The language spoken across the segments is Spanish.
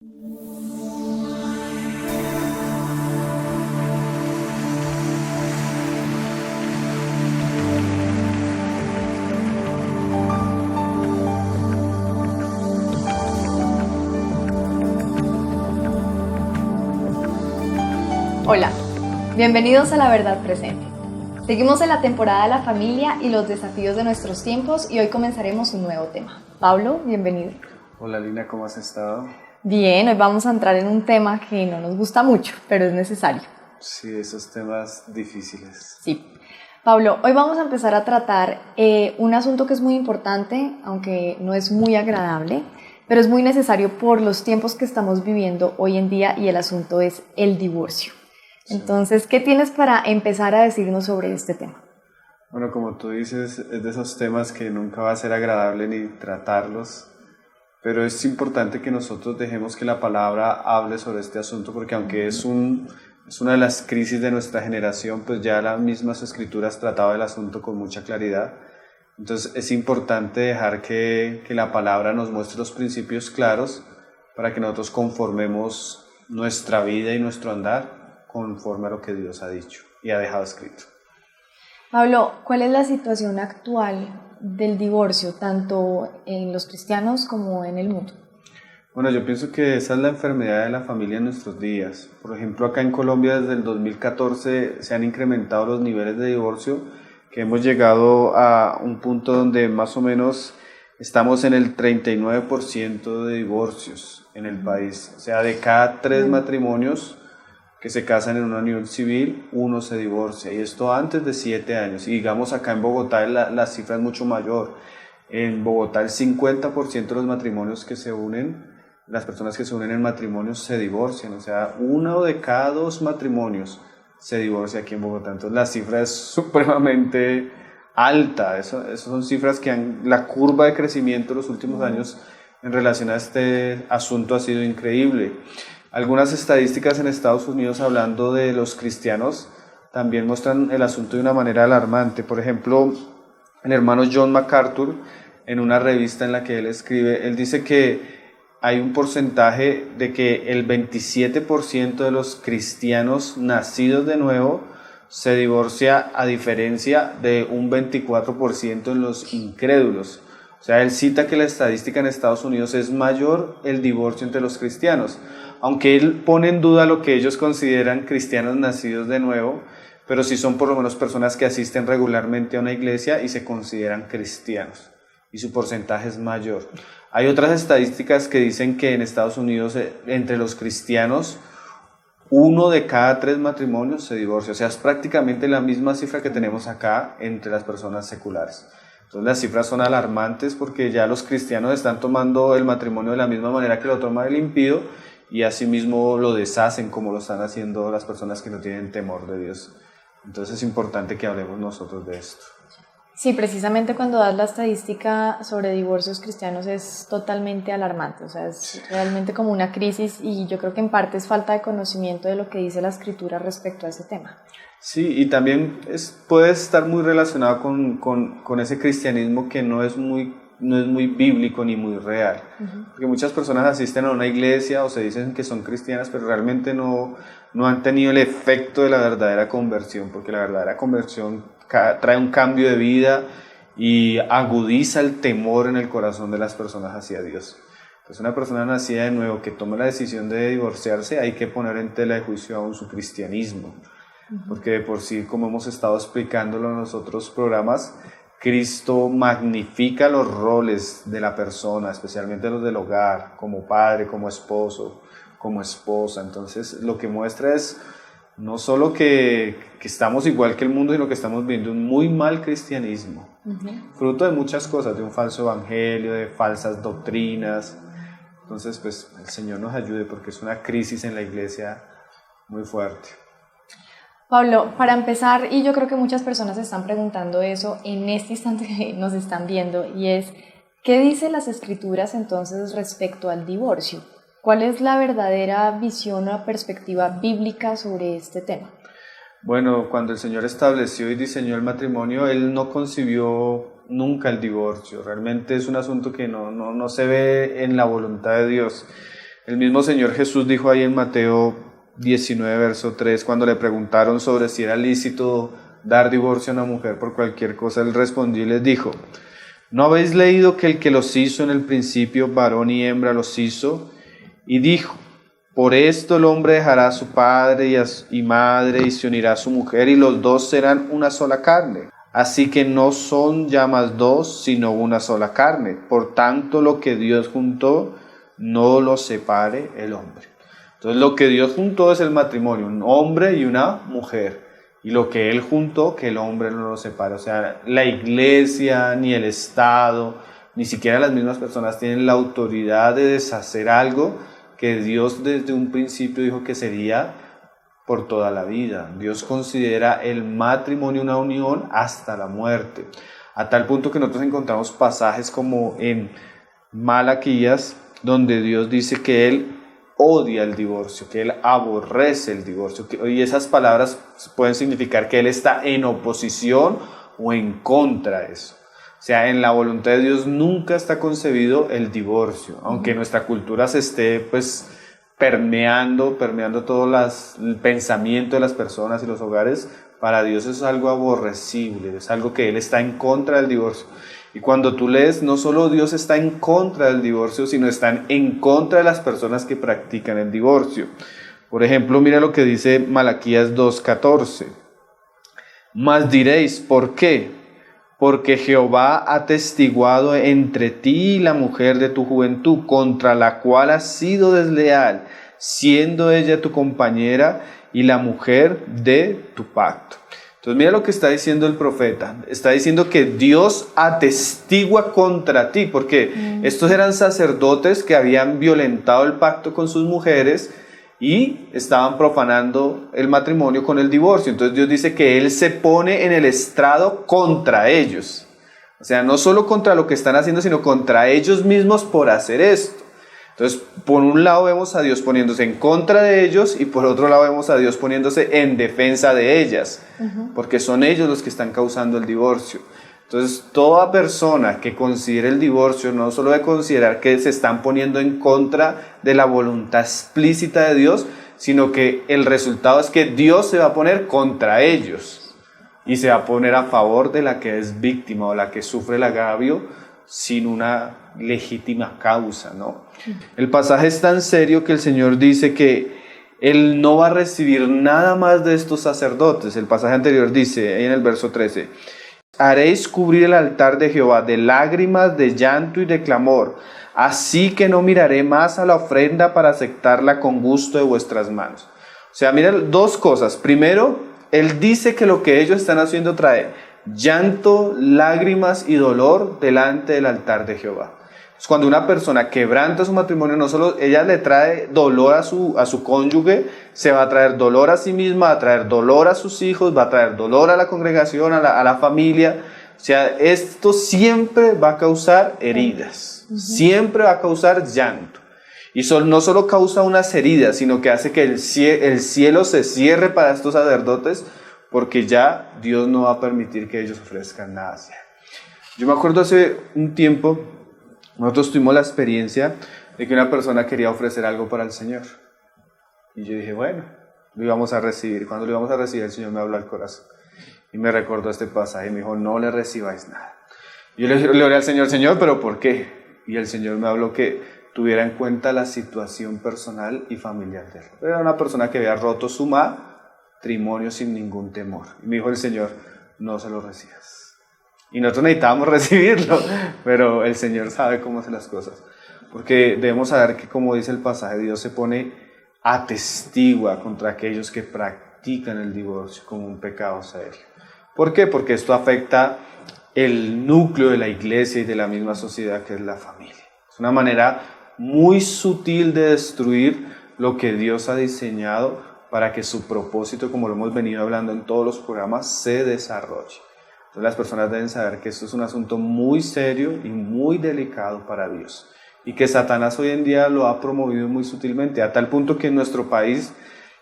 Hola, bienvenidos a La Verdad Presente. Seguimos en la temporada de la familia y los desafíos de nuestros tiempos y hoy comenzaremos un nuevo tema. Pablo, bienvenido. Hola Lina, ¿cómo has estado? Bien, hoy vamos a entrar en un tema que no nos gusta mucho, pero es necesario. Sí, esos temas difíciles. Sí. Pablo, hoy vamos a empezar a tratar un asunto que es muy importante, aunque no es muy agradable, pero es muy necesario por los tiempos que estamos viviendo hoy en día y el asunto es el divorcio. Entonces, ¿qué tienes para empezar a decirnos sobre este tema? Bueno, como tú dices, es de esos temas que nunca va a ser agradable ni tratarlos, pero es importante que nosotros dejemos que la palabra hable sobre este asunto, porque aunque es una de las crisis de nuestra generación, pues ya las mismas escrituras trataban el asunto con mucha claridad. Entonces es importante dejar que la palabra nos muestre los principios claros para que nosotros conformemos nuestra vida y nuestro andar conforme a lo que Dios ha dicho y ha dejado escrito. Pablo, ¿cuál es la situación actual del divorcio, tanto en los cristianos como en el mundo? Bueno, yo pienso que esa es la enfermedad de la familia en nuestros días. Por ejemplo, acá en Colombia desde el 2014 se han incrementado los niveles de divorcio, que hemos llegado a un punto donde más o menos estamos en el 39% de divorcios en el país. O sea, de cada 3 matrimonios que se casan en una unión civil, 1 se divorcia, y esto antes de 7 años. Y digamos acá en Bogotá la cifra es mucho mayor. En Bogotá el 50% de los matrimonios que se unen, las personas que se unen en matrimonios se divorcian, o sea, 1 de cada 2 matrimonios se divorcia aquí en Bogotá. Entonces la cifra es supremamente alta. Esas son cifras que la curva de crecimiento de los últimos años en relación a este asunto ha sido increíble. Algunas estadísticas en Estados Unidos hablando de los cristianos también muestran el asunto de una manera alarmante. Por ejemplo, el hermano John MacArthur, en una revista en la que él escribe, él dice que hay un porcentaje de que el 27% de los cristianos nacidos de nuevo se divorcia, a diferencia de un 24% en los incrédulos. O sea, él cita que la estadística en Estados Unidos es mayor el divorcio entre los cristianos, aunque él pone en duda lo que ellos consideran cristianos nacidos de nuevo, pero sí son por lo menos personas que asisten regularmente a una iglesia y se consideran cristianos, y su porcentaje es mayor. Hay otras estadísticas que dicen que en Estados Unidos, entre los cristianos, 1 de cada 3 matrimonios se divorcia, o sea, es prácticamente la misma cifra que tenemos acá entre las personas seculares. Entonces las cifras son alarmantes porque ya los cristianos están tomando el matrimonio de la misma manera que lo toma el impío y asimismo lo deshacen como lo están haciendo las personas que no tienen temor de Dios. Entonces es importante que hablemos nosotros de esto. Sí, precisamente cuando das la estadística sobre divorcios cristianos es totalmente alarmante, o sea, es realmente como una crisis y yo creo que en parte es falta de conocimiento de lo que dice la escritura respecto a ese tema. Sí, y también puede estar muy relacionado con ese cristianismo que no es muy bíblico ni muy real. Porque muchas personas asisten a una iglesia o se dicen que son cristianas, pero realmente no han tenido el efecto de la verdadera conversión, porque la verdadera conversión trae un cambio de vida y agudiza el temor en el corazón de las personas hacia Dios. Entonces una persona nacida de nuevo que toma la decisión de divorciarse, hay que poner en tela de juicio aún su cristianismo. Porque de por sí, como hemos estado explicándolo en los otros programas, Cristo magnifica los roles de la persona, especialmente los del hogar, como padre, como esposo, como esposa. Entonces lo que muestra es no solo que estamos igual que el mundo, sino que estamos viendo un muy mal cristianismo, fruto de muchas cosas, de un falso evangelio, de falsas doctrinas. Entonces pues el Señor nos ayude porque es una crisis en la iglesia muy fuerte. Pablo, para empezar, y yo creo que muchas personas se están preguntando eso en este instante que nos están viendo, y es, ¿qué dicen las escrituras entonces respecto al divorcio? ¿Cuál es la verdadera visión o perspectiva bíblica sobre este tema? Bueno, cuando el Señor estableció y diseñó el matrimonio, Él no concibió nunca el divorcio. Realmente es un asunto que no se ve en la voluntad de Dios. El mismo Señor Jesús dijo ahí en Mateo 19, verso 3, cuando le preguntaron sobre si era lícito dar divorcio a una mujer por cualquier cosa, él respondió y les dijo: ¿no habéis leído que el que los hizo en el principio, varón y hembra los hizo? Y dijo: por esto el hombre dejará a su padre y madre y se unirá a su mujer, y los dos serán una sola carne. Así que no son ya más dos, sino una sola carne. Por tanto, lo que Dios juntó, no lo separe el hombre. Entonces, lo que Dios juntó es el matrimonio, un hombre y una mujer. Y lo que Él juntó, que el hombre no lo separe. O sea, la iglesia, ni el Estado, ni siquiera las mismas personas tienen la autoridad de deshacer algo que Dios desde un principio dijo que sería por toda la vida. Dios considera el matrimonio una unión hasta la muerte, a tal punto que nosotros encontramos pasajes como en Malaquías, donde Dios dice que Él odia el divorcio, que Él aborrece el divorcio, y esas palabras pueden significar que Él está en oposición o en contra de eso. O sea, en la voluntad de Dios nunca está concebido el divorcio, aunque nuestra cultura se esté pues permeando todo el pensamiento de las personas y los hogares. Para Dios es algo aborrecible, es algo que Él está en contra del divorcio. Y cuando tú lees, no solo Dios está en contra del divorcio, sino están en contra de las personas que practican el divorcio. Por ejemplo, mira lo que dice Malaquías 2:14. Mas diréis, ¿por qué? Porque Jehová ha atestiguado entre ti y la mujer de tu juventud, contra la cual has sido desleal, siendo ella tu compañera y la mujer de tu pacto. Entonces mira lo que está diciendo el profeta. Está diciendo que Dios atestigua contra ti, porque estos eran sacerdotes que habían violentado el pacto con sus mujeres y estaban profanando el matrimonio con el divorcio. Entonces Dios dice que Él se pone en el estrado contra ellos. O sea, no solo contra lo que están haciendo, sino contra ellos mismos por hacer esto. Entonces, por un lado vemos a Dios poniéndose en contra de ellos y por otro lado vemos a Dios poniéndose en defensa de ellas, porque son ellos los que están causando el divorcio. Entonces, toda persona que considere el divorcio no solo debe considerar que se están poniendo en contra de la voluntad explícita de Dios, sino que el resultado es que Dios se va a poner contra ellos y se va a poner a favor de la que es víctima o la que sufre el agravio sin una legítima causa, ¿no? El pasaje es tan serio que el Señor dice que Él no va a recibir nada más de estos sacerdotes. El pasaje anterior dice, ahí en el verso 13, haréis cubrir el altar de Jehová de lágrimas, de llanto y de clamor, así que no miraré más a la ofrenda para aceptarla con gusto de vuestras manos. O sea, miren dos cosas. Primero, Él dice que lo que ellos están haciendo trae llanto, lágrimas y dolor delante del altar de Jehová. Entonces, cuando una persona quebranta su matrimonio, no solo ella le trae dolor a su cónyuge, se va a traer dolor a sí misma, va a traer dolor a sus hijos, va a traer dolor a la congregación, a la familia. O sea, esto siempre va a causar heridas, siempre va a causar llanto. Y no solo causa unas heridas, sino que hace que el cielo se cierre para estos sacerdotes, porque ya Dios no va a permitir que ellos ofrezcan nada. Yo me acuerdo hace un tiempo, nosotros tuvimos la experiencia de que una persona quería ofrecer algo para el Señor. Y yo dije, bueno, lo íbamos a recibir. Cuando lo íbamos a recibir, el Señor me habló al corazón. Y me recordó este pasaje y me dijo, no le recibáis nada. Y yo le oré al Señor, Señor, ¿pero por qué? Y el Señor me habló que tuviera en cuenta la situación personal y familiar de él. Era una persona que había roto su matrimonio sin ningún temor. Y me dijo el Señor, no se lo recibas. Y nosotros necesitábamos recibirlo, pero el Señor sabe cómo hacer las cosas. Porque debemos saber que, como dice el pasaje, Dios se pone atestigua contra aquellos que practican el divorcio como un pecado serio. ¿Por qué? Porque esto afecta el núcleo de la iglesia y de la misma sociedad, que es la familia. Es una manera muy sutil de destruir lo que Dios ha diseñado para que su propósito, como lo hemos venido hablando en todos los programas, se desarrolle. Entonces las personas deben saber que esto es un asunto muy serio y muy delicado para Dios, y que Satanás hoy en día lo ha promovido muy sutilmente, a tal punto que en nuestro país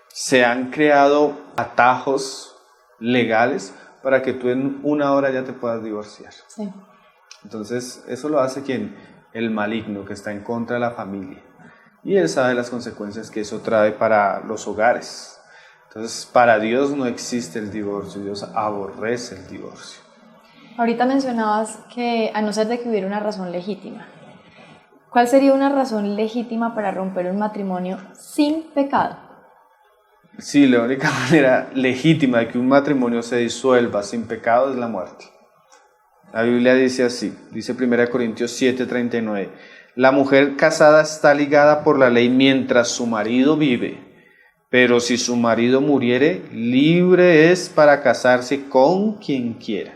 se han creado atajos legales para que tú en una hora ya te puedas divorciar. Sí. Entonces eso lo hace ¿quién? El maligno, que está en contra de la familia. y Él sabe las consecuencias que eso trae para los hogares. Entonces, para Dios no existe el divorcio, Dios aborrece el divorcio. Ahorita mencionabas que a no ser de que hubiera una razón legítima. ¿Cuál sería una razón legítima para romper un matrimonio sin pecado? Sí, la única manera legítima de que un matrimonio se disuelva sin pecado es la muerte. La Biblia dice así, dice 1 Corintios 7:39, la mujer casada está ligada por la ley mientras su marido vive, pero si su marido muriere, libre es para casarse con quien quiera,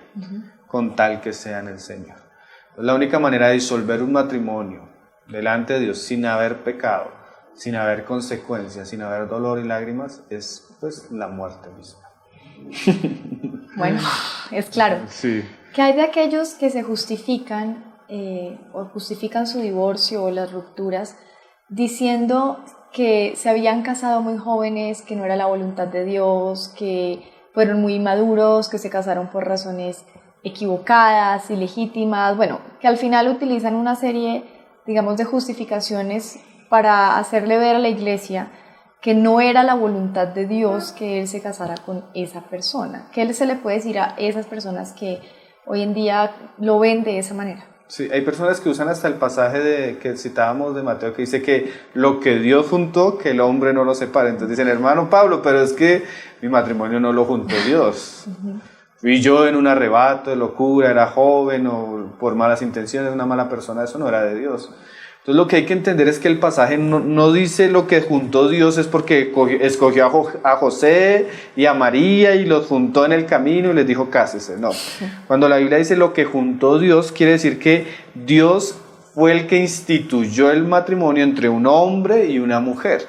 con tal que sea en el Señor. La única manera de disolver un matrimonio delante de Dios sin haber pecado, sin haber consecuencias, sin haber dolor y lágrimas, es pues la muerte misma. Bueno, es claro. Sí. ¿Qué hay de aquellos que se justifican o justifican su divorcio o las rupturas diciendo que se habían casado muy jóvenes, que no era la voluntad de Dios, que fueron muy inmaduros, que se casaron por razones equivocadas, ilegítimas, bueno, que al final utilizan una serie, digamos, de justificaciones para hacerle ver a la iglesia que no era la voluntad de Dios que él se casara con esa persona? ¿Qué se le puede decir a esas personas que hoy en día lo ven de esa manera? Sí, hay personas que usan hasta el pasaje que citábamos de Mateo, que dice que lo que Dios juntó, que el hombre no lo separe. Entonces dicen, hermano Pablo, pero es que mi matrimonio no lo juntó Dios. Fui yo en un arrebato de locura, era joven o por malas intenciones, una mala persona, eso no era de Dios. Entonces lo que hay que entender es que el pasaje no dice lo que juntó Dios es porque escogió a José y a María y los juntó en el camino y les dijo cásese. No, cuando la Biblia dice lo que juntó Dios, quiere decir que Dios fue el que instituyó el matrimonio entre un hombre y una mujer.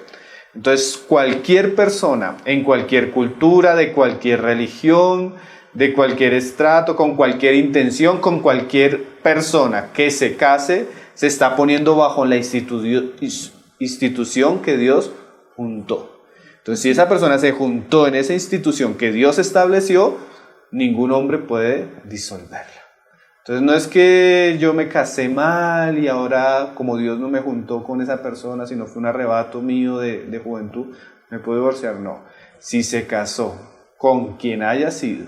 Entonces cualquier persona, en cualquier cultura, de cualquier religión, de cualquier estrato, con cualquier intención, con cualquier persona que se case, se está poniendo bajo la institución que Dios juntó. Entonces, si esa persona se juntó en esa institución que Dios estableció, ningún hombre puede disolverla. Entonces, no es que yo me casé mal y ahora, como Dios no me juntó con esa persona, sino fue un arrebato mío de juventud, me puedo divorciar. No. Si se casó con quien haya sido,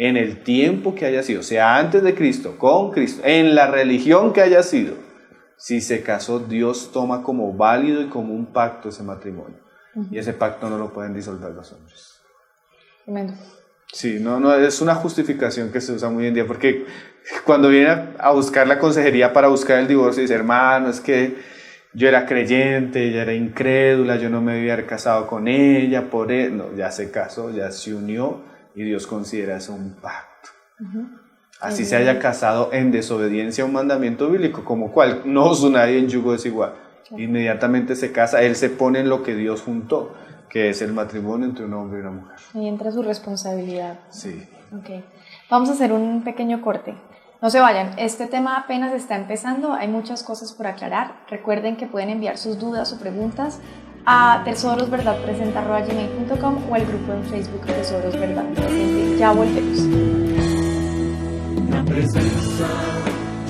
en el tiempo que haya sido, sea antes de Cristo, con Cristo, en la religión que haya sido, si se casó, Dios toma como válido y como un pacto ese matrimonio. Y ese pacto no lo pueden disolver los hombres. Tremendo. Sí, no, es una justificación que se usa muy hoy en día, porque cuando vienen a buscar la consejería para buscar el divorcio, dice, hermano, es que yo era creyente, ella era incrédula, yo no me había casado con ella, por él. No, ya se casó, ya se unió, y Dios considera eso un pacto. Así se haya casado en desobediencia a un mandamiento bíblico, como cual no os nadie en yugo desigual. Inmediatamente se casa, él se pone en lo que Dios juntó, que es el matrimonio entre un hombre y una mujer. Ahí entra su responsabilidad. Sí. Okay. Vamos a hacer un pequeño corte. No se vayan, este tema apenas está empezando, hay muchas cosas por aclarar. Recuerden que pueden enviar sus dudas o preguntas a tesorosverdadpresenta@gmail.com o al grupo en Facebook Tesoros Verdad Presente. Ya volvemos. Na presença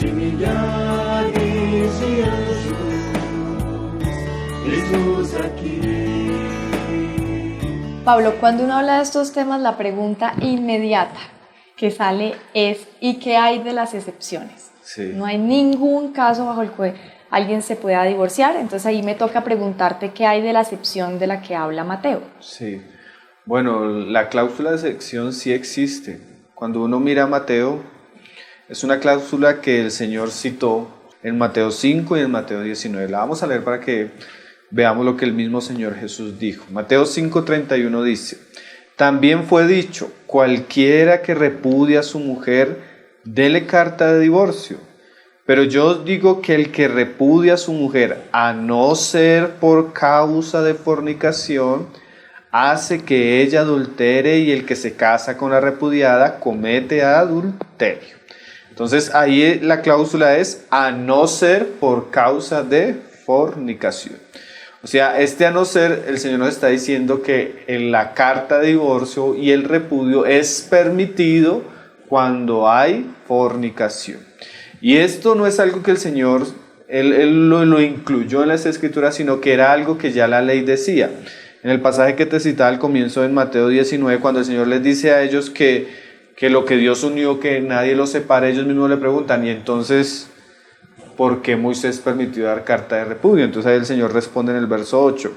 de milhares de anjos, Jesus aqui. Pablo, cuando uno habla de estos temas, la pregunta inmediata que sale es ¿y qué hay de las excepciones? Sí. No hay ningún caso bajo el que alguien se pueda divorciar, entonces ahí me toca preguntarte qué hay de la excepción de la que habla Mateo. Sí, bueno, la cláusula de excepción sí existe. Cuando uno mira a Mateo, es una cláusula que el Señor citó en Mateo 5 y en Mateo 19. La vamos a leer para que veamos lo que el mismo Señor Jesús dijo. Mateo 5:31 dice, también fue dicho, cualquiera que repudia a su mujer, dele carta de divorcio. Pero yo os digo que el que repudia a su mujer, a no ser por causa de fornicación, hace que ella adultere, y el que se casa con la repudiada comete adulterio. Entonces ahí la cláusula es a no ser por causa de fornicación. O sea, a no ser, el Señor nos está diciendo que en la carta de divorcio y el repudio es permitido cuando hay fornicación. Y esto no es algo que el Señor él lo incluyó en las escrituras, sino que era algo que ya la ley decía. En el pasaje que te citaba al comienzo en Mateo 19, cuando el Señor les dice a ellos que lo que Dios unió, que nadie los separe, ellos mismos le preguntan, y entonces, ¿por qué Moisés permitió dar carta de repudio? Entonces ahí el Señor responde en el verso 8.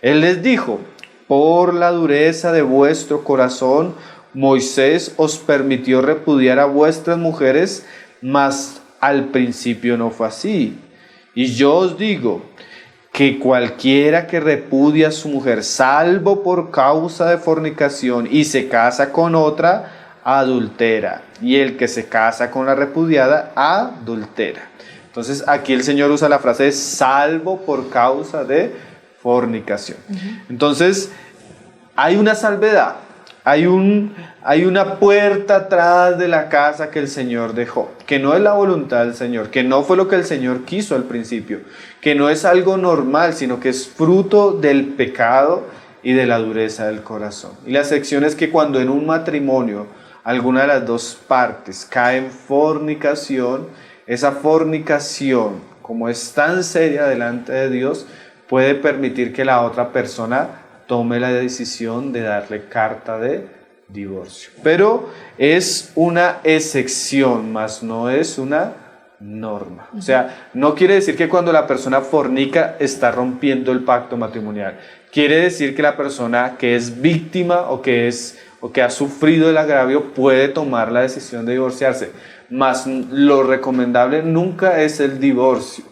Él les dijo, por la dureza de vuestro corazón, Moisés os permitió repudiar a vuestras mujeres, mas al principio no fue así. Y yo os digo que cualquiera que repudia a su mujer, salvo por causa de fornicación, y se casa con otra, adultera. Y el que se casa con la repudiada, adultera. Entonces aquí el Señor usa la frase de salvo por causa de fornicación. Entonces hay una salvedad. Hay una puerta atrás de la casa que el Señor dejó, que no es la voluntad del Señor, que no fue lo que el Señor quiso al principio, que no es algo normal, sino que es fruto del pecado y de la dureza del corazón. Y la sección es que cuando en un matrimonio alguna de las dos partes cae en fornicación, esa fornicación, como es tan seria delante de Dios, puede permitir que la otra persona tome la decisión de darle carta de divorcio. Pero es una excepción, más no es una norma. O sea, no quiere decir que cuando la persona fornica está rompiendo el pacto matrimonial. Quiere decir que la persona que es víctima o que ha sufrido el agravio puede tomar la decisión de divorciarse. Mas lo recomendable nunca es el divorcio,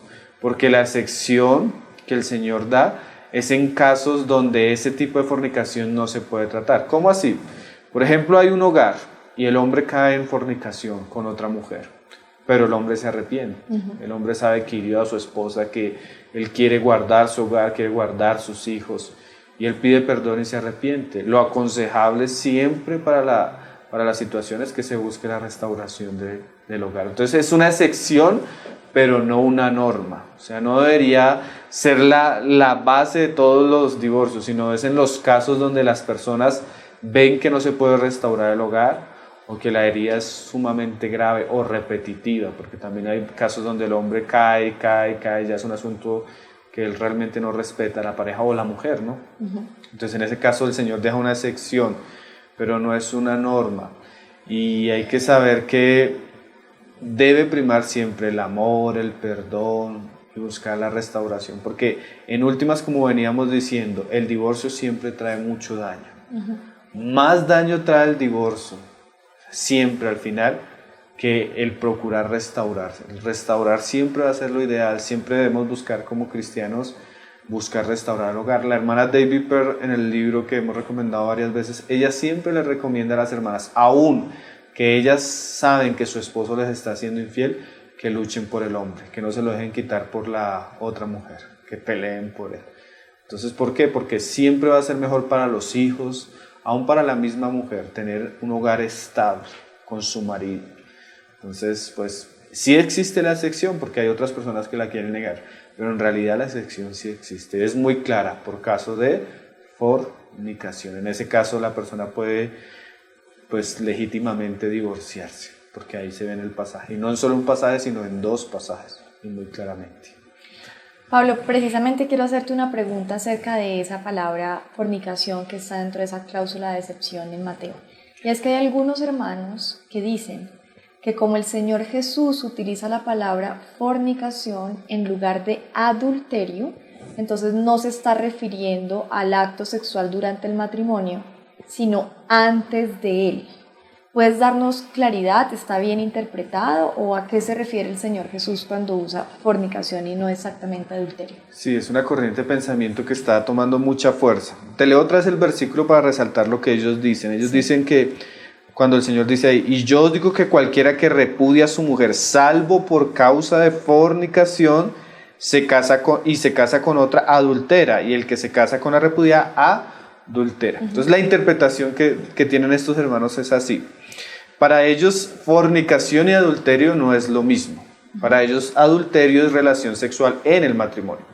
porque la excepción que el Señor da es en casos donde ese tipo de fornicación no se puede tratar. ¿Cómo así? Por ejemplo, hay un hogar y el hombre cae en fornicación con otra mujer, pero el hombre se arrepiente. El hombre sabe que hirió a su esposa, que él quiere guardar su hogar, quiere guardar sus hijos, y él pide perdón y se arrepiente. Lo aconsejable siempre para las situaciones que se busque la restauración del hogar. Entonces es una excepción, pero no una norma. O sea, no debería ser la base de todos los divorcios, sino es en los casos donde las personas ven que no se puede restaurar el hogar o que la herida es sumamente grave o repetitiva, porque también hay casos donde el hombre cae, ya es un asunto que él realmente no respeta a la pareja o la mujer, ¿no? Entonces en ese caso el Señor deja una excepción, pero no es una norma. Y hay que saber que debe primar siempre el amor, el perdón y buscar la restauración, porque en últimas, como veníamos diciendo, el divorcio siempre trae mucho daño. Más daño trae el divorcio siempre al final que el procurar restaurarse. El restaurar siempre va a ser lo ideal, siempre debemos buscar como cristianos, buscar restaurar el hogar. La hermana David Perr, en el libro que hemos recomendado varias veces, ella siempre le recomienda a las hermanas, aún que ellas saben que su esposo les está haciendo infiel, que luchen por el hombre, que no se lo dejen quitar por la otra mujer, que peleen por él. Entonces, ¿por qué? Porque siempre va a ser mejor para los hijos, aún para la misma mujer, tener un hogar estable con su marido. Entonces, pues, sí existe la excepción, porque hay otras personas que la quieren negar, pero en realidad la excepción sí existe. Es muy clara por caso de fornicación. En ese caso, la persona puede, pues, legítimamente divorciarse, porque ahí se ve en el pasaje. Y no en solo un pasaje, sino en dos pasajes, y muy claramente. Pablo, precisamente quiero hacerte una pregunta acerca de esa palabra fornicación que está dentro de esa cláusula de excepción en Mateo. Y es que hay algunos hermanos que dicen que como el Señor Jesús utiliza la palabra fornicación en lugar de adulterio, entonces no se está refiriendo al acto sexual durante el matrimonio, sino antes de él. ¿Puedes darnos claridad? ¿Está bien interpretado? ¿O a qué se refiere el Señor Jesús cuando usa fornicación y no exactamente adulterio? Sí, es una corriente de pensamiento que está tomando mucha fuerza. Te leo otra vez el versículo para resaltar lo que ellos dicen. Ellos dicen que cuando el Señor dice ahí, y yo os digo que cualquiera que repudia a su mujer, salvo por causa de fornicación, se casa con otra, adultera, y el que se casa con la repudiada, adultera. Entonces la interpretación que tienen estos hermanos es así. Para ellos fornicación y adulterio no es lo mismo. Para ellos adulterio es relación sexual en el matrimonio.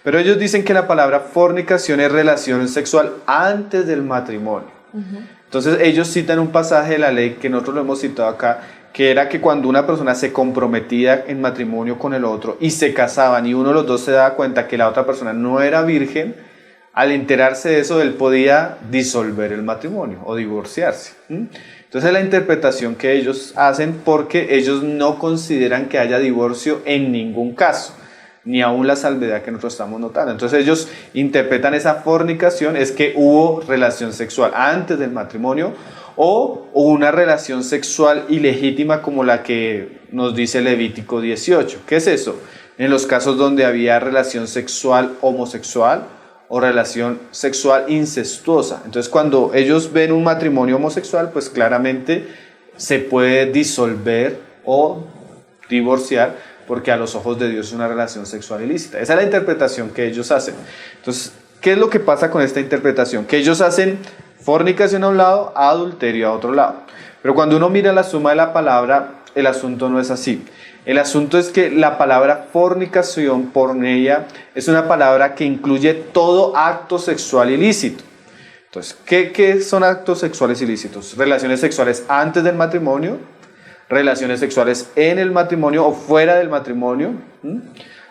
Pero ellos dicen que la palabra fornicación es relación sexual antes del matrimonio. Entonces ellos citan un pasaje de la ley que nosotros lo hemos citado acá, que era que cuando una persona se comprometía en matrimonio con el otro y se casaban y uno de los dos se daba cuenta que la otra persona no era virgen, al enterarse de eso él podía disolver el matrimonio o divorciarse. Entonces la interpretación que ellos hacen, porque ellos no consideran que haya divorcio en ningún caso, ni aún la salvedad que nosotros estamos notando. Entonces ellos interpretan esa fornicación es que hubo relación sexual antes del matrimonio o una relación sexual ilegítima como la que nos dice Levítico 18. ¿Qué es eso? En los casos donde había relación sexual homosexual o relación sexual incestuosa. Entonces cuando ellos ven un matrimonio homosexual, pues claramente se puede disolver o divorciar porque a los ojos de Dios es una relación sexual ilícita. Esa es la interpretación que ellos hacen. Entonces, ¿qué es lo que pasa con esta interpretación? Que ellos hacen fornicación a un lado, adulterio a otro lado. Pero cuando uno mira la suma de la palabra, el asunto no es así. El asunto es que la palabra fornicación, porneia, es una palabra que incluye todo acto sexual ilícito. Entonces, ¿qué son actos sexuales ilícitos? Relaciones sexuales antes del matrimonio, relaciones sexuales en el matrimonio o fuera del matrimonio,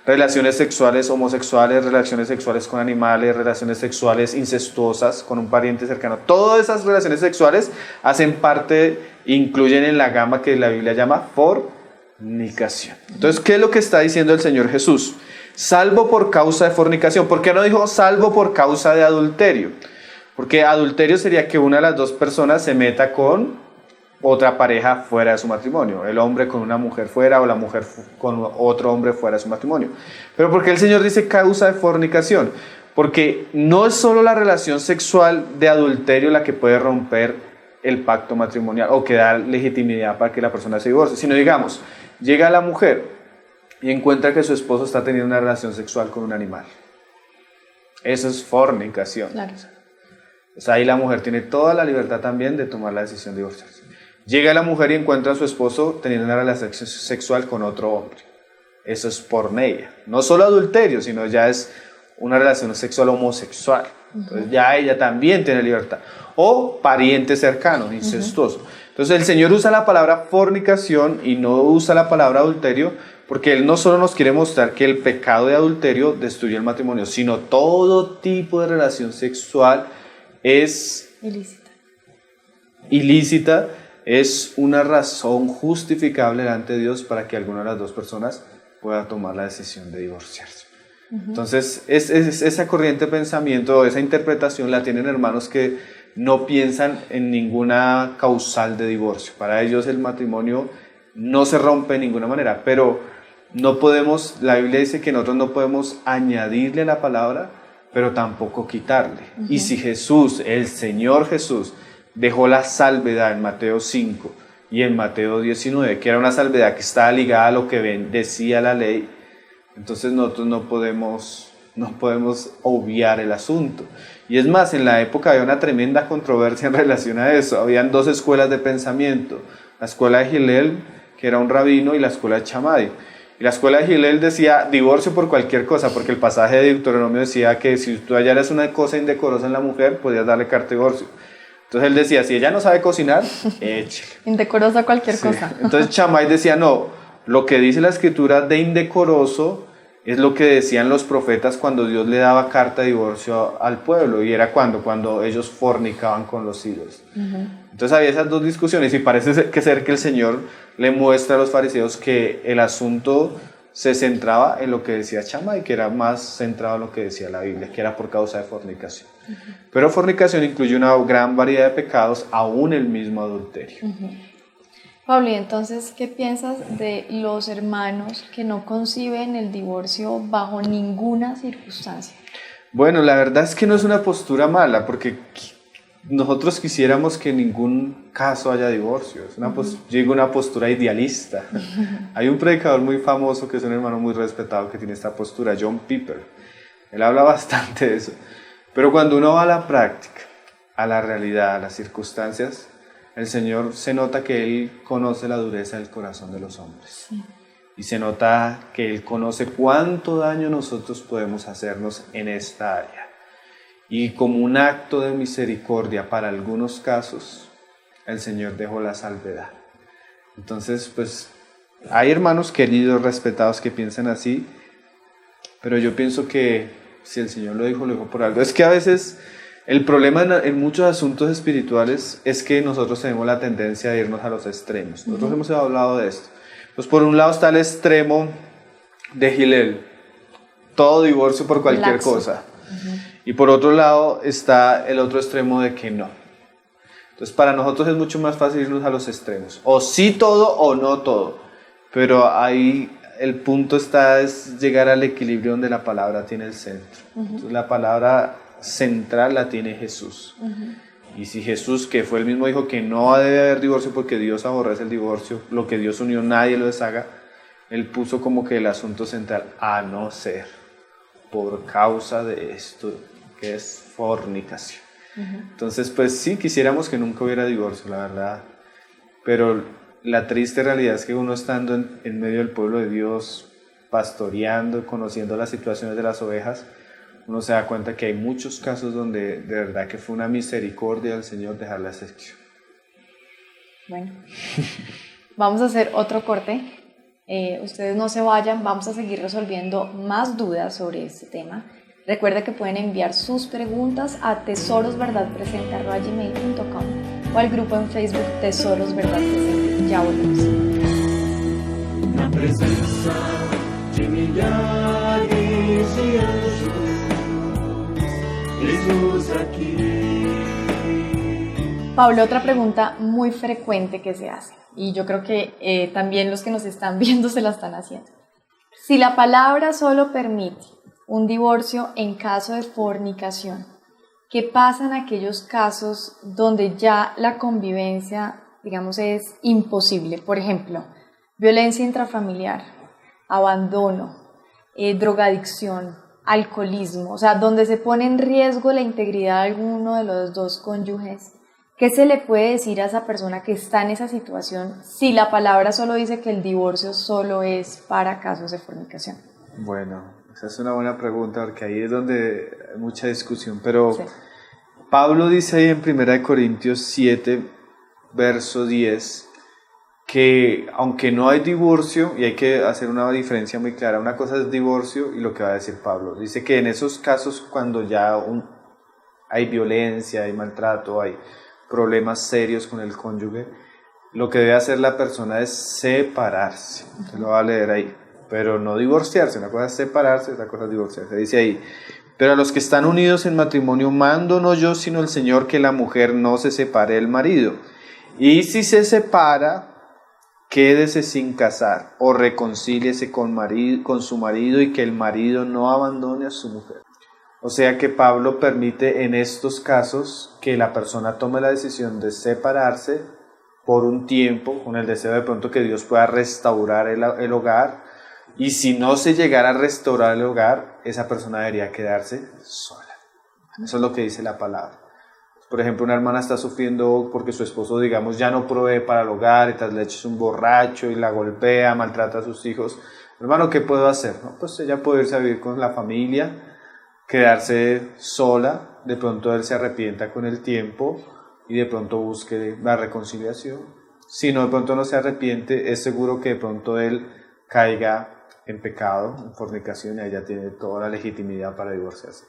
relaciones sexuales homosexuales, relaciones sexuales con animales, relaciones sexuales incestuosas con un pariente cercano. Todas esas relaciones sexuales hacen parte, incluyen en la gama que la Biblia llama fornicación. Entonces, ¿qué es lo que está diciendo el Señor Jesús? Salvo por causa de fornicación. ¿Por qué no dijo salvo por causa de adulterio? Porque adulterio sería que una de las dos personas se meta con otra pareja fuera de su matrimonio, el hombre con una mujer fuera o la mujer con otro hombre fuera de su matrimonio. Pero ¿por qué el Señor dice causa de fornicación? Porque no es solo la relación sexual de adulterio la que puede romper el pacto matrimonial o que da legitimidad para que la persona se divorcie, sino digamos, llega la mujer y encuentra que su esposo está teniendo una relación sexual con un animal. Eso es fornicación. Claro. O sea, ahí la mujer tiene toda la libertad también de tomar la decisión de divorciarse. Llega la mujer y encuentra a su esposo teniendo una relación sexual con otro hombre. Eso es porneia. No solo adulterio, sino ya es una relación sexual homosexual. Entonces ya ella también tiene libertad. O pariente cercano, incestuoso. Entonces el Señor usa la palabra fornicación y no usa la palabra adulterio porque Él no solo nos quiere mostrar que el pecado de adulterio destruye el matrimonio, sino todo tipo de relación sexual es ilícita, es una razón justificable delante de Dios para que alguna de las dos personas pueda tomar la decisión de divorciarse. Entonces, esa corriente de pensamiento, esa interpretación la tienen hermanos que no piensan en ninguna causal de divorcio. Para ellos el matrimonio no se rompe de ninguna manera, pero no podemos, la Biblia dice que nosotros no podemos añadirle la palabra, pero tampoco quitarle. Y si Jesús, el Señor Jesús, dejó la salvedad en Mateo 5 y en Mateo 19, que era una salvedad que estaba ligada a lo que decía la ley, entonces nosotros no podemos obviar el asunto. Y es más, en la época había una tremenda controversia en relación a eso. Habían dos escuelas de pensamiento, la escuela de Hillel, que era un rabino, y la escuela de Shammai. Y la escuela de Hillel decía divorcio por cualquier cosa, porque el pasaje de Deuteronomio decía que si tú hallaras una cosa indecorosa en la mujer, podías darle carta de divorcio. Entonces él decía, si ella no sabe cocinar, échale. Indecorosa cualquier cosa. Entonces Shammai decía, no, lo que dice la escritura de indecoroso es lo que decían los profetas cuando Dios le daba carta de divorcio al pueblo. Y era cuando ellos fornicaban con los ídolos. Entonces había esas dos discusiones y parece ser que el Señor le muestra a los fariseos que el asunto se centraba en lo que decía Shammai, que era más centrado en lo que decía la Biblia, que era por causa de fornicación. Pero fornicación incluye una gran variedad de pecados, aún el mismo adulterio. Pablo, y entonces, ¿qué piensas de los hermanos que no conciben el divorcio bajo ninguna circunstancia? Bueno, la verdad es que no es una postura mala, porque nosotros quisiéramos que en ningún caso haya divorcio. Es una postura idealista. Hay un predicador muy famoso que es un hermano muy respetado que tiene esta postura, John Piper. Él habla bastante de eso. Pero cuando uno va a la práctica, a la realidad, a las circunstancias, el Señor se nota que Él conoce la dureza del corazón de los hombres. Sí. Y se nota que Él conoce cuánto daño nosotros podemos hacernos en esta área. Y como un acto de misericordia para algunos casos, el Señor dejó la salvedad. Entonces, pues, hay hermanos queridos, respetados que piensan así, pero yo pienso que si el Señor lo dijo por algo. Es que a veces el problema en muchos asuntos espirituales es que nosotros tenemos la tendencia a irnos a los extremos. Nosotros hemos hablado de esto. Pues por un lado está el extremo de Gilel, todo divorcio por cualquier cosa. Y por otro lado está el otro extremo de que no. Entonces para nosotros es mucho más fácil irnos a los extremos. O sí todo o no todo. Pero ahí el punto es llegar al equilibrio donde la palabra tiene el centro. Entonces la palabra central la tiene Jesús. Y si Jesús, que fue el mismo, dijo que no debe haber divorcio porque Dios aborrece el divorcio, lo que Dios unió nadie lo deshaga, él puso como que el asunto central, a no ser por causa de esto que es fornicación. Entonces pues sí, quisiéramos que nunca hubiera divorcio, la verdad, pero la triste realidad es que uno estando en medio del pueblo de Dios, pastoreando, conociendo las situaciones de las ovejas, uno se da cuenta que hay muchos casos donde de verdad que fue una misericordia del Señor dejar la excepción. Bueno, vamos a hacer otro corte. Ustedes no se vayan, vamos a seguir resolviendo más dudas sobre este tema. Recuerda que pueden enviar sus preguntas a tesorosverdadpresente@gmail.com o al grupo en Facebook Tesoros Verdad Presente. Ya volvemos. Na presença de milhares de anjos, eis-nos aqui. Pablo, otra pregunta muy frecuente que se hace, y yo creo que también los que nos están viendo se la están haciendo. Si la palabra solo permite un divorcio en caso de fornicación, ¿qué pasa en aquellos casos donde ya la convivencia, digamos, es imposible? Por ejemplo, violencia intrafamiliar, abandono, drogadicción, alcoholismo, o sea, donde se pone en riesgo la integridad de alguno de los dos cónyuges. ¿Qué se le puede decir a esa persona que está en esa situación si la palabra solo dice que el divorcio solo es para casos de fornicación? Bueno, esa es una buena pregunta porque ahí es donde hay mucha discusión, pero Sí. Pablo dice ahí en 1 Corintios 7, verso 10, que aunque no hay divorcio, y hay que hacer una diferencia muy clara, una cosa es divorcio y lo que va a decir Pablo. Dice que en esos casos cuando ya hay violencia, hay maltrato, hay problemas serios con el cónyuge, lo que debe hacer la persona es separarse. Te lo va a leer ahí. Pero no divorciarse, una cosa es separarse, otra cosa es divorciarse. Dice ahí, pero a los que están unidos en matrimonio mando no yo sino el Señor que la mujer no se separe del marido. Y si se separa, quédese sin casar o reconcíliese con su marido y que el marido no abandone a su mujer. O sea que Pablo permite en estos casos que la persona tome la decisión de separarse por un tiempo, con el deseo de pronto que Dios pueda restaurar el hogar. Y si no se llegara a restaurar el hogar, esa persona debería quedarse sola. Eso es lo que dice la palabra. Por ejemplo, una hermana está sufriendo porque su esposo, digamos, ya no provee para el hogar, y tras leche es un borracho y la golpea, maltrata a sus hijos. Hermano, ¿qué puedo hacer? No, pues ella puede irse a vivir con la familia, quedarse sola, de pronto él se arrepienta con el tiempo y de pronto busque la reconciliación. Si no, de pronto no se arrepiente, es seguro que de pronto él caiga en pecado, en fornicación, y ella tiene toda la legitimidad para divorciarse.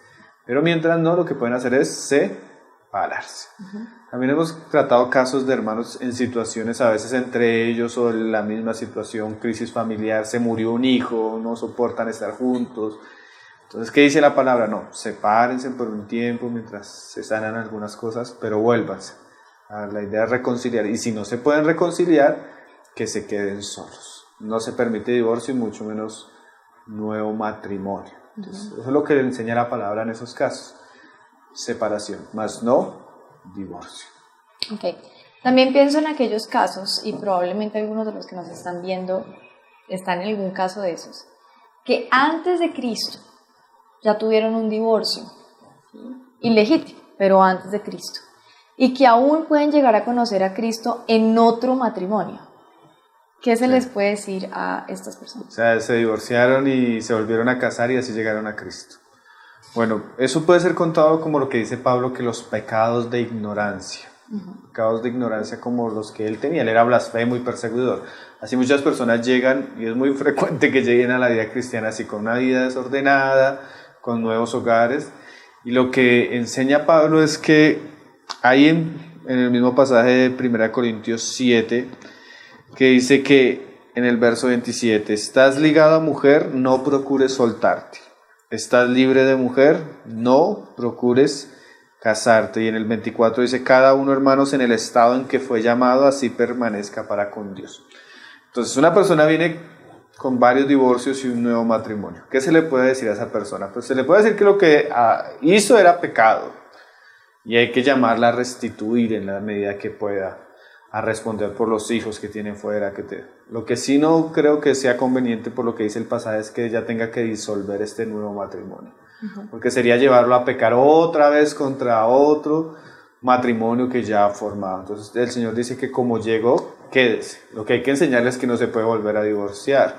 Pero mientras no, lo que pueden hacer es separarse. También hemos tratado casos de hermanos en situaciones a veces entre ellos o en la misma situación, crisis familiar, se murió un hijo, no soportan estar juntos. Entonces, ¿qué dice la palabra? No, sepárense por un tiempo mientras se sanan algunas cosas, pero vuélvanse. La idea es reconciliar, y si no se pueden reconciliar, que se queden solos. No se permite divorcio y mucho menos nuevo matrimonio. Entonces, eso es lo que le enseña la palabra en esos casos. Separación, más no divorcio. Ok. También pienso en aquellos casos, y probablemente algunos de los que nos están viendo están en algún caso de esos, que antes de Cristo ya tuvieron un divorcio, ¿sí? Ilegítimo, pero antes de Cristo, y que aún pueden llegar a conocer a Cristo en otro matrimonio. ¿Qué se les puede decir a estas personas? O sea, se divorciaron y se volvieron a casar y así llegaron a Cristo. Bueno, eso puede ser contado como lo que dice Pablo, que los pecados de ignorancia. pecados de ignorancia como los que él tenía. Él era blasfemo y perseguidor. Así muchas personas llegan, y es muy frecuente que lleguen a la vida cristiana así, con una vida desordenada, con nuevos hogares. Y lo que enseña Pablo es que hay en el mismo pasaje de 1 Corintios 7, que dice que en el verso 27, estás ligado a mujer, no procures soltarte. Estás libre de mujer, no procures casarte. Y en el 24 dice, cada uno, hermanos, en el estado en que fue llamado, así permanezca para con Dios. Entonces una persona viene con varios divorcios y un nuevo matrimonio. ¿Qué se le puede decir a esa persona? Pues se le puede decir que lo que hizo era pecado y hay que llamarla a restituir en la medida que pueda, a responder por los hijos que tienen fuera. Lo que sí no creo que sea conveniente por lo que dice el pasaje es que ella tenga que disolver este nuevo matrimonio, porque sería llevarlo a pecar otra vez contra otro matrimonio que ya ha formado. Entonces el Señor dice que como llegó, quédese. Lo que hay que enseñarles es que no se puede volver a divorciar.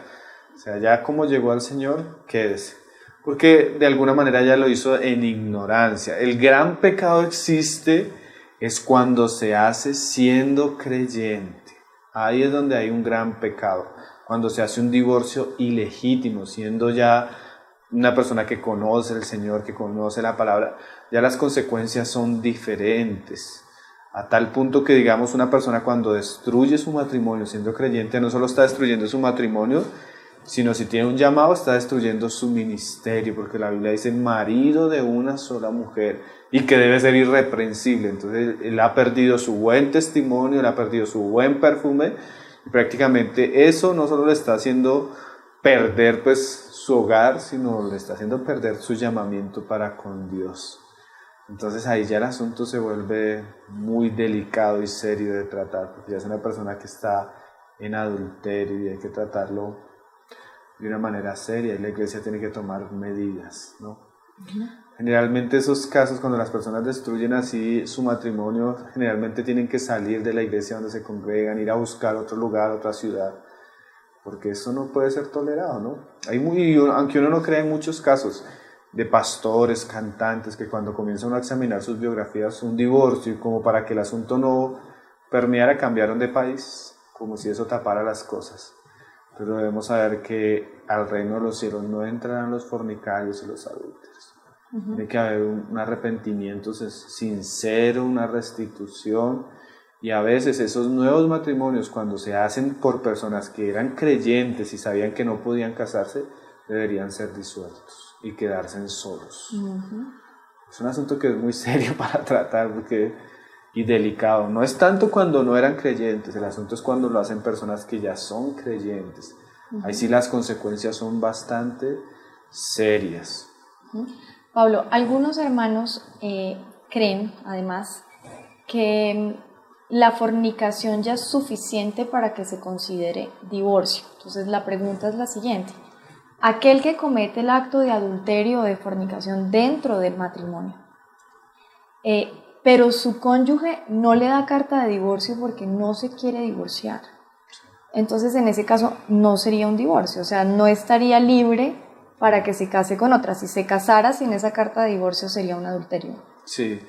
O sea, ya como llegó al Señor, quédese. Porque de alguna manera ya lo hizo en ignorancia. El gran pecado existe es cuando se hace siendo creyente. Ahí es donde hay un gran pecado. Cuando se hace un divorcio ilegítimo, siendo ya una persona que conoce al Señor, que conoce la palabra, ya las consecuencias son diferentes. A tal punto que, digamos, una persona cuando destruye su matrimonio siendo creyente, no solo está destruyendo su matrimonio, sino si tiene un llamado, está destruyendo su ministerio, porque la Biblia dice marido de una sola mujer y que debe ser irreprensible. Entonces él ha perdido su buen testimonio, él ha perdido su buen perfume, y prácticamente eso no solo le está haciendo perder pues su hogar, sino le está haciendo perder su llamamiento para con Dios. Entonces ahí ya el asunto se vuelve muy delicado y serio de tratar, porque ya es una persona que está en adulterio y hay que tratarlo de una manera seria, y la iglesia tiene que tomar medidas, ¿no? Generalmente esos casos, cuando las personas destruyen así su matrimonio, generalmente tienen que salir de la iglesia donde se congregan, ir a buscar otro lugar, otra ciudad, porque eso no puede ser tolerado, ¿no? Aunque uno no crea, en muchos casos de pastores, cantantes, que cuando comienzan a examinar sus biografías, un divorcio, y como para que el asunto no permeara, cambiaron de país, como si eso tapara las cosas. Pero debemos saber que al reino de los cielos no entrarán los fornicarios y los adúlteros. Tiene que haber un arrepentimiento sincero, una restitución, y a veces esos nuevos matrimonios, cuando se hacen por personas que eran creyentes y sabían que no podían casarse, deberían ser disueltos y quedarse solos. Es un asunto que es muy serio para tratar y delicado. No es tanto cuando no eran creyentes, el asunto es cuando lo hacen personas que ya son creyentes. Ahí sí las consecuencias son bastante serias. Pablo, algunos hermanos creen, además, que la fornicación ya es suficiente para que se considere divorcio. Entonces la pregunta es la siguiente: aquel que comete el acto de adulterio o de fornicación dentro del matrimonio, pero su cónyuge no le da carta de divorcio porque no se quiere divorciar, entonces en ese caso no sería un divorcio, o sea, no estaría libre para que se case con otra. Si se casara sin esa carta de divorcio sería un adulterio. Sí,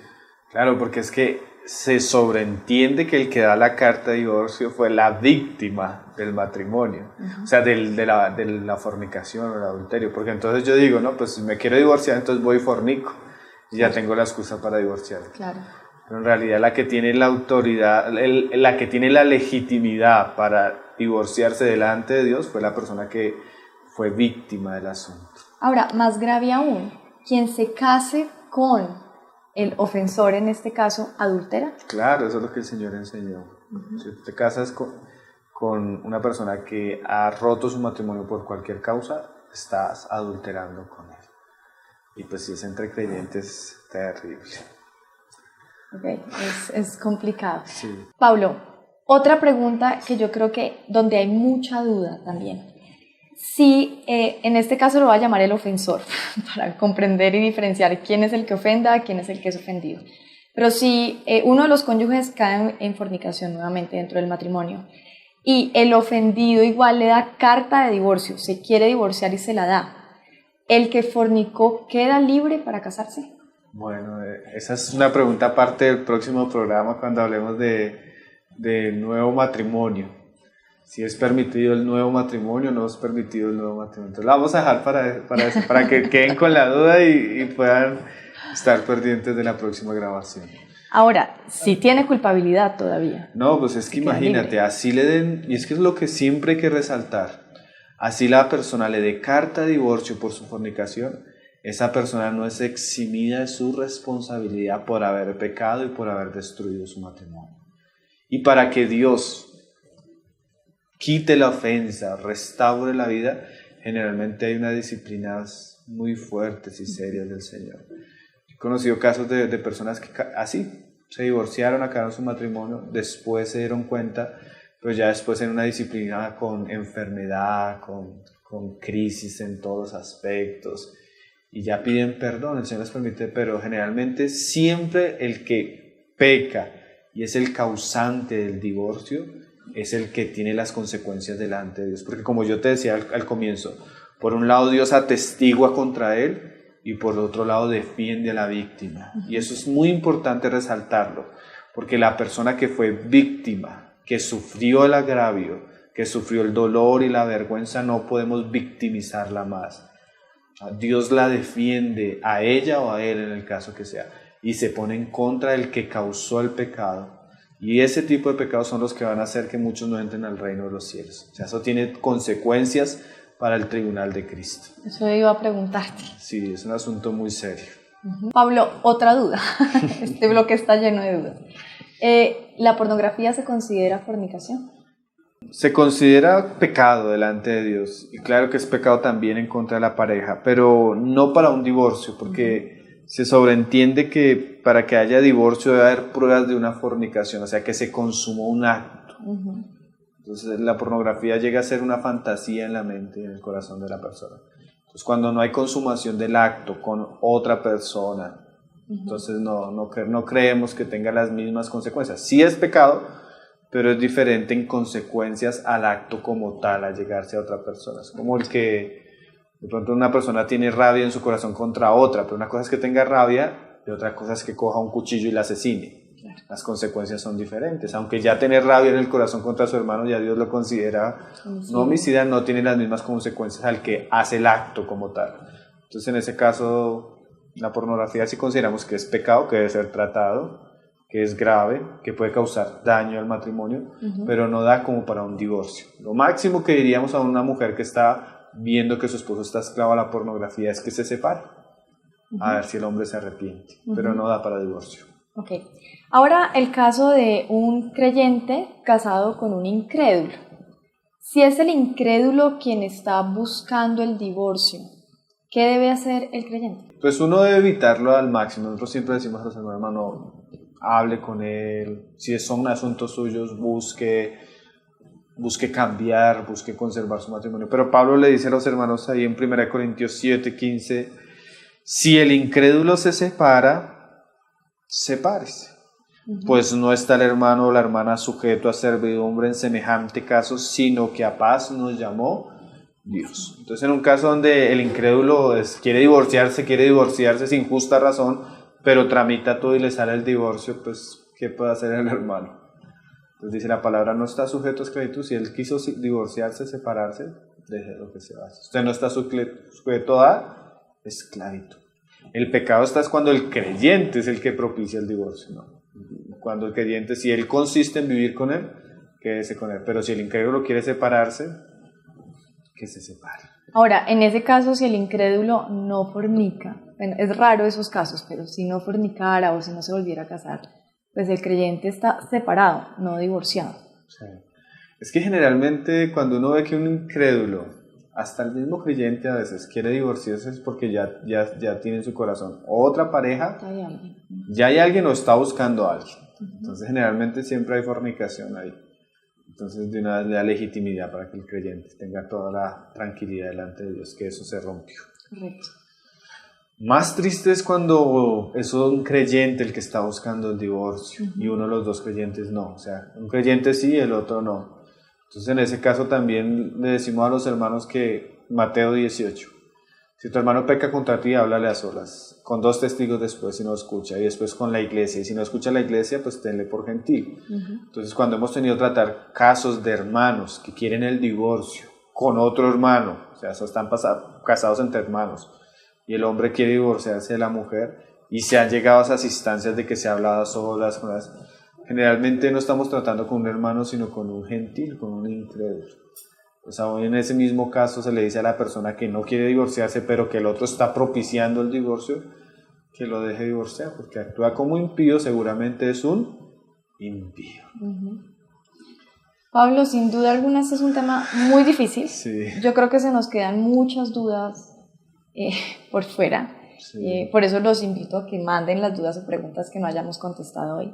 claro, porque es que se sobreentiende que el que da la carta de divorcio fue la víctima del matrimonio, o sea, de la fornicación o el adulterio, porque entonces yo digo, no, pues si me quiero divorciar, entonces voy y fornico, y ya tengo la excusa para divorciar. Claro. Pero en realidad la que tiene la autoridad, la que tiene la legitimidad para divorciarse delante de Dios fue la persona que fue víctima del asunto. Ahora, más grave aún, quien se case con el ofensor, en este caso, adultera. Claro, eso es lo que el Señor enseñó. Si te casas con una persona que ha roto su matrimonio por cualquier causa, estás adulterando con él. Y pues si es entre creyentes, terrible. Ok, es complicado. Sí. Pablo, otra pregunta que yo creo que donde hay mucha duda también. Si en este caso lo voy a llamar el ofensor, para comprender y diferenciar quién es el que ofenda, quién es el que es ofendido. Pero si uno de los cónyuges cae en fornicación nuevamente dentro del matrimonio y el ofendido igual le da carta de divorcio, se quiere divorciar y se la da, ¿el que fornicó queda libre para casarse? Bueno, esa es una pregunta aparte del próximo programa cuando hablemos de nuevo matrimonio. Si es permitido el nuevo matrimonio o no es permitido el nuevo matrimonio. Entonces la vamos a dejar para eso, para que queden con la duda y puedan estar pendientes de la próxima grabación. Ahora, si tiene culpabilidad todavía. No, pues es que imagínate, libre. Así le den, y es que es lo que siempre hay que resaltar, así la persona le dé carta de divorcio por su fornicación, esa persona no es eximida de su responsabilidad por haber pecado y por haber destruido su matrimonio. Y para que Dios quite la ofensa, restaure la vida, generalmente hay unas disciplinas muy fuertes y serias del Señor. He conocido casos de personas que así se divorciaron, acabaron su matrimonio, después se dieron cuenta, pero ya después en una disciplina con enfermedad, con crisis en todos los aspectos, y ya piden perdón, el Señor les permite, pero generalmente siempre el que peca y es el causante del divorcio es el que tiene las consecuencias delante de Dios, porque como yo te decía al comienzo, por un lado Dios atestigua contra él y por otro lado defiende a la víctima, y eso es muy importante resaltarlo, porque la persona que fue víctima, que sufrió el agravio, que sufrió el dolor y la vergüenza, no podemos victimizarla más. Dios la defiende a ella o a él en el caso que sea, y se pone en contra del que causó el pecado. Y ese tipo de pecados son los que van a hacer que muchos no entren al reino de los cielos. O sea, eso tiene consecuencias para el tribunal de Cristo. Eso iba a preguntarte. Sí, es un asunto muy serio. Pablo, otra duda. Este bloque está lleno de dudas. ¿La pornografía se considera fornicación? Se considera pecado delante de Dios. Y claro que es pecado también en contra de la pareja, pero no para un divorcio, porque se sobreentiende que para que haya divorcio debe haber pruebas de una fornicación, o sea, que se consumó un acto. Entonces la pornografía llega a ser una fantasía en la mente y en el corazón de la persona. Entonces cuando no hay consumación del acto con otra persona, entonces no creemos que tenga las mismas consecuencias. Sí es pecado, pero es diferente en consecuencias al acto como tal, a llegarse a otra persona. Es como el que de pronto una persona tiene rabia en su corazón contra otra, pero una cosa es que tenga rabia y otra cosa es que coja un cuchillo y la asesine. Claro. Las consecuencias son diferentes. Aunque ya tener rabia en el corazón contra su hermano, ya Dios lo considera no homicida, no tiene las mismas consecuencias al que hace el acto como tal. Entonces en ese caso, la pornografía sí consideramos que es pecado, que debe ser tratado, que es grave, que puede causar daño al matrimonio, pero no da como para un divorcio. Lo máximo que diríamos a una mujer que está viendo que su esposo está esclavo a la pornografía es que se separe, a ver si el hombre se arrepiente, pero no da para divorcio. Ok. Ahora el caso de un creyente casado con un incrédulo. Si es el incrédulo quien está buscando el divorcio, ¿qué debe hacer el creyente? Pues uno debe evitarlo al máximo. Nosotros siempre decimos a los hermanos, hable con él, si son asuntos suyos, busque cambiar, busque conservar su matrimonio. Pero Pablo le dice a los hermanos ahí en 1 Corintios 7:15, si el incrédulo se separa, sepárese. Pues no está el hermano o la hermana sujeto a servidumbre en semejante caso, sino que a paz nos llamó Dios. Entonces en un caso donde el incrédulo quiere divorciarse sin justa razón, pero tramita todo y le sale el divorcio, pues ¿qué puede hacer el hermano? Entonces dice la palabra, no está sujeto a esclavitud. Si él quiso divorciarse, separarse, deje lo que se hace. Usted no está sujeto a esclavitud. El pecado es cuando el creyente es el que propicia el divorcio, ¿no? Cuando el creyente, si él consiste en vivir con él, quédese con él. Pero si el incrédulo quiere separarse, que se separe. Ahora, en ese caso, si el incrédulo no fornica, bueno, es raro esos casos, pero si no fornicara o si no se volviera a casar, pues el creyente está separado, no divorciado. Sí. Es que generalmente cuando uno ve que un incrédulo, hasta el mismo creyente a veces quiere divorciarse, es porque ya tiene en su corazón otra pareja, ya hay alguien o está buscando a alguien. Entonces generalmente siempre hay fornicación ahí. Entonces de una vez le da legitimidad para que el creyente tenga toda la tranquilidad delante de Dios, que eso se rompió. Correcto. Más triste es cuando es un creyente el que está buscando el divorcio y uno de los dos creyentes no. O sea, un creyente sí y el otro no. Entonces en ese caso también le decimos a los hermanos que Mateo 18, si tu hermano peca contra ti, háblale a solas con 2 testigos después si no escucha, y después con la iglesia, y si no escucha la iglesia, pues tenle por gentil. Entonces, cuando hemos tenido que tratar casos de hermanos que quieren el divorcio con otro hermano, o sea, están casados entre hermanos, y el hombre quiere divorciarse de la mujer, y se han llegado a esas instancias de que se ha hablado a solas, generalmente no estamos tratando con un hermano, sino con un gentil, con un incrédulo. O sea, en ese mismo caso se le dice a la persona que no quiere divorciarse, pero que el otro está propiciando el divorcio, que lo deje divorciar, porque actúa como impío, seguramente es un impío. Pablo, sin duda alguna este es un tema muy difícil. Sí. Yo creo que se nos quedan muchas dudas por fuera. Sí. Por eso los invito a que manden las dudas o preguntas que no hayamos contestado hoy.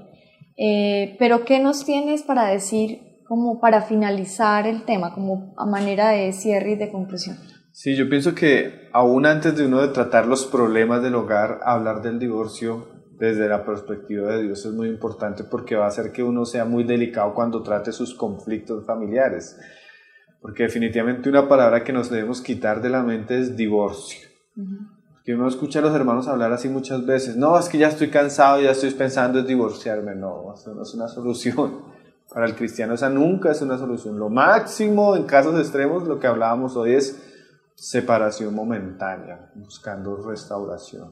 Pero ¿qué nos tienes para decir, como para finalizar el tema, como a manera de cierre y de conclusión? Sí, yo pienso que aún antes de uno de tratar los problemas del hogar, hablar del divorcio desde la perspectiva de Dios es muy importante, porque va a hacer que uno sea muy delicado cuando trate sus conflictos familiares. Porque definitivamente una palabra que nos debemos quitar de la mente es divorcio. Que uno escucha a los hermanos hablar así muchas veces. No, es que ya estoy cansado, ya estoy pensando en divorciarme. No, eso no es una solución. Para el cristiano esa nunca es una solución. Lo máximo en casos extremos, lo que hablábamos hoy, es separación momentánea, buscando restauración.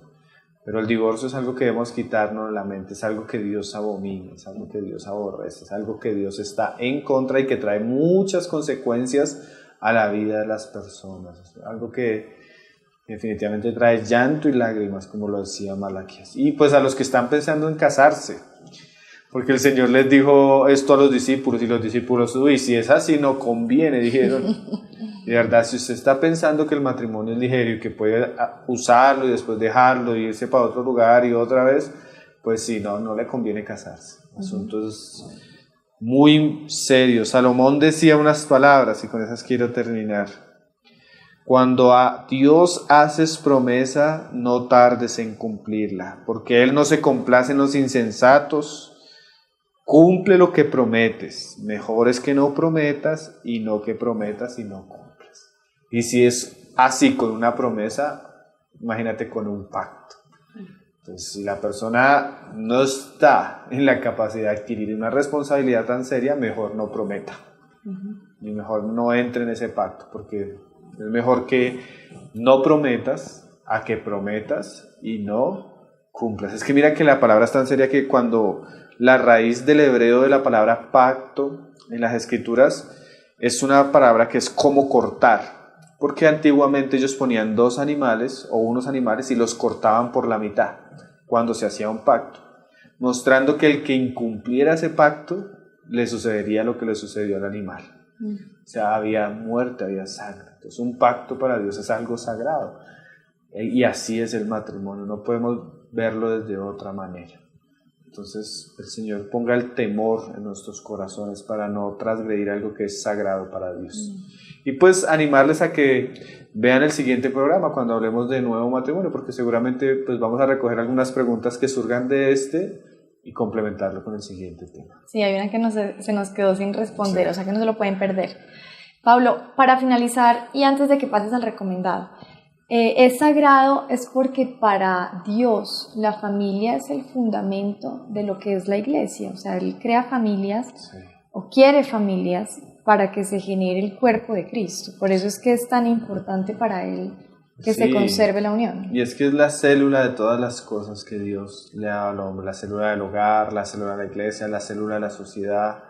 Pero el divorcio es algo que debemos quitarnos de la mente, es algo que Dios abomina, es algo que Dios aborrece, es algo que Dios está en contra y que trae muchas consecuencias a la vida de las personas. Es algo que definitivamente trae llanto y lágrimas, como lo decía Malaquías. Y pues a los que están pensando en casarse, porque el Señor les dijo esto a los discípulos, y los discípulos, uy, si es así no conviene, dijeron. De verdad, si usted está pensando que el matrimonio es ligero y que puede usarlo y después dejarlo y irse para otro lugar y otra vez, pues sí, no le conviene casarse. Asuntos muy serios. Salomón decía unas palabras, y con esas quiero terminar. Cuando a Dios haces promesa, no tardes en cumplirla, porque Él no se complace en los insensatos. Cumple lo que prometes. Mejor es que no prometas, y no que prometas y no cumplas. Y si es así con una promesa, imagínate con un pacto. Entonces, si la persona no está en la capacidad de adquirir una responsabilidad tan seria, mejor no prometa. Y mejor no entre en ese pacto, porque es mejor que no prometas a que prometas y no cumplas. Es que mira que la palabra es tan seria que cuando la raíz del hebreo de la palabra pacto en las escrituras es una palabra que es como cortar, porque antiguamente ellos ponían 2 animales o unos animales y los cortaban por la mitad cuando se hacía un pacto, mostrando que el que incumpliera ese pacto le sucedería lo que le sucedió al animal. O sea, había muerte, había sangre. Entonces un pacto para Dios es algo sagrado, y así es el matrimonio, no podemos verlo desde otra manera. Entonces el Señor ponga el temor en nuestros corazones para no transgredir algo que es sagrado para Dios. Y pues animarles a que vean el siguiente programa cuando hablemos de nuevo matrimonio, porque seguramente pues vamos a recoger algunas preguntas que surgan de este y complementarlo con el siguiente tema. Sí, hay una que se nos quedó sin responder, sí. O sea que no se lo pueden perder. Pablo, para finalizar y antes de que pases al recomendado, es sagrado es porque para Dios la familia es el fundamento de lo que es la iglesia. O sea, Él crea familias, sí, o quiere familias para que se genere el cuerpo de Cristo. Por eso es que es tan importante para Él que sí, se conserve la unión. Y es que es la célula de todas las cosas que Dios le da al hombre, la célula del hogar, la célula de la iglesia, la célula de la sociedad.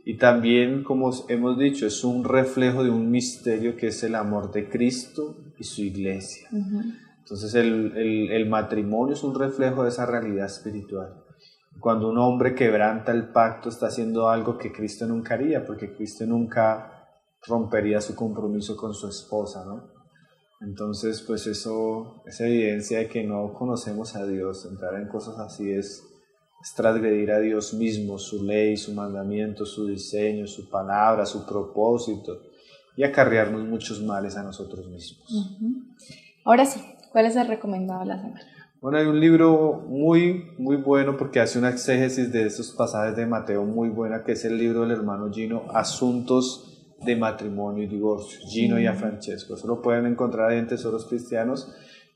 Y también, como hemos dicho, es un reflejo de un misterio que es el amor de Cristo y su iglesia. Entonces el matrimonio es un reflejo de esa realidad espiritual. Cuando un hombre quebranta el pacto, está haciendo algo que Cristo nunca haría, porque Cristo nunca rompería su compromiso con su esposa, ¿no? Entonces, pues eso es evidencia de que no conocemos a Dios. Entrar en cosas así es transgredir a Dios mismo, su ley, su mandamiento, su diseño, su palabra, su propósito, y acarrearnos muchos males a nosotros mismos. Ahora sí, ¿cuál es el recomendado de la semana? Bueno, hay un libro muy bueno porque hace una exégesis de estos pasajes de Mateo muy buena, que es el libro del hermano Gino, Asuntos de Matrimonio y Divorcio, Gino y a Francesco. Eso lo pueden encontrar ahí en Tesoros Cristianos,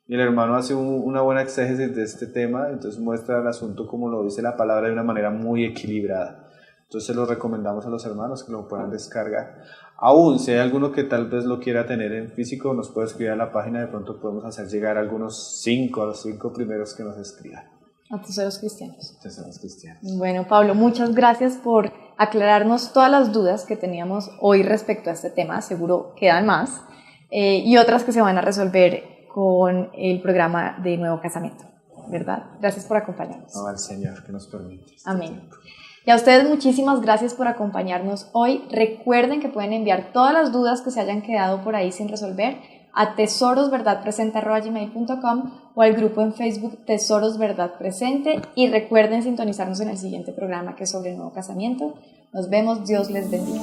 Y el hermano hace una buena exégesis de este tema, entonces muestra el asunto como lo dice la palabra de una manera muy equilibrada. Entonces lo recomendamos a los hermanos que lo puedan descargar. Aún si hay alguno que tal vez lo quiera tener en físico, nos puede escribir a la página, de pronto podemos hacer llegar a los 5 primeros que nos escriban. A Tesoros Cristianos. Tesoros Cristianos. Bueno, Pablo, muchas gracias por aclararnos todas las dudas que teníamos hoy respecto a este tema. Seguro quedan más y otras que se van a resolver con el programa de Nuevo Casamiento, ¿verdad? Gracias por acompañarnos. No, al Señor que nos permite. Amén. Y a ustedes muchísimas gracias por acompañarnos hoy. Recuerden que pueden enviar todas las dudas que se hayan quedado por ahí sin resolver a tesorosverdadpresente@gmail.com o al grupo en Facebook Tesoros Verdad Presente, y recuerden sintonizarnos en el siguiente programa que es sobre el Nuevo Casamiento. Nos vemos, Dios les bendiga.